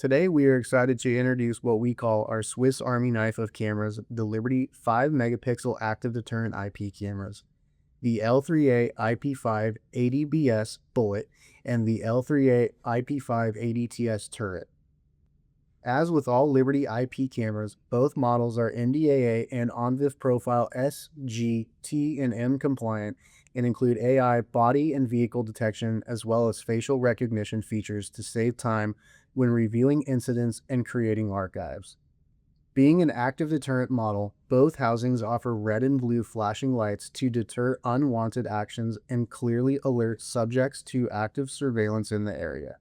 Today, we are excited to introduce what we call our Swiss Army knife of cameras, the Liberty 5 megapixel Active Deterrent IP cameras, the L3A IP5 ADBS bullet, and the L3A IP5 ADTS turret. As with all Liberty IP cameras, both models are NDAA and ONVIF profile S, G, T, and M compliant and include AI body and vehicle detection as well as facial recognition features to save time when reviewing incidents and creating archives. Being an active deterrent model, both housings offer red and blue flashing lights to deter unwanted actions and clearly alert subjects to active surveillance in the area.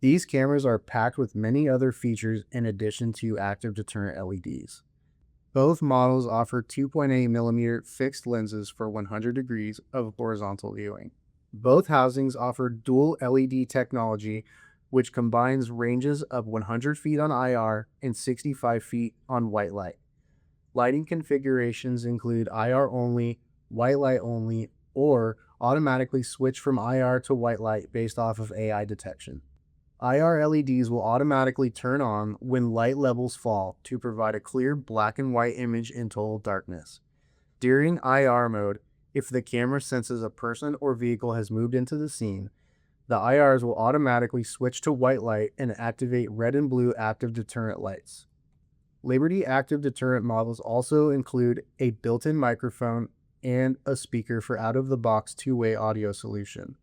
These cameras are packed with many other features in addition to active deterrent LEDs. Both models offer 2.8mm fixed lenses for 100 degrees of horizontal viewing. Both housings offer dual LED technology, which combines ranges of 100 feet on IR and 65 feet on white light. Lighting configurations include IR only, white light only, or automatically switch from IR to white light based off of AI detection. IR LEDs will automatically turn on when light levels fall to provide a clear black and white image in total darkness. During IR mode, if the camera senses a person or vehicle has moved into the scene, the IRs will automatically switch to white light and activate red and blue active deterrent lights. Liberty active deterrent models also include a built-in microphone and a speaker for out-of-the-box two-way audio solution.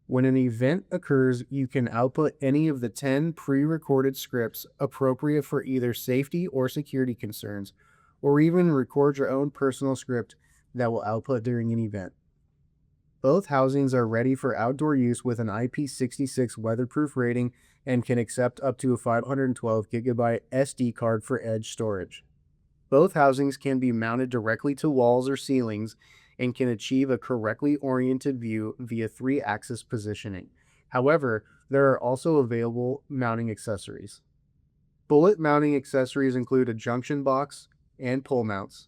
When an event occurs, you can output any of the 10 pre-recorded scripts appropriate for either safety or security concerns, or even record your own personal script that will output during an event. Both housings are ready for outdoor use with an IP66 weatherproof rating and can accept up to a 512GB SD card for edge storage. Both housings can be mounted directly to walls or ceilings and can achieve a correctly oriented view via 3-axis positioning. However, there are also available mounting accessories. Bullet mounting accessories include a junction box and pull mounts.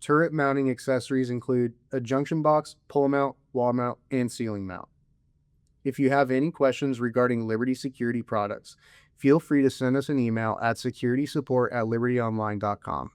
Turret mounting accessories include a junction box, pull mount, wall mount, and ceiling mount. If you have any questions regarding Liberty Security products, feel free to send us an email at securitysupport@libertyonline.com.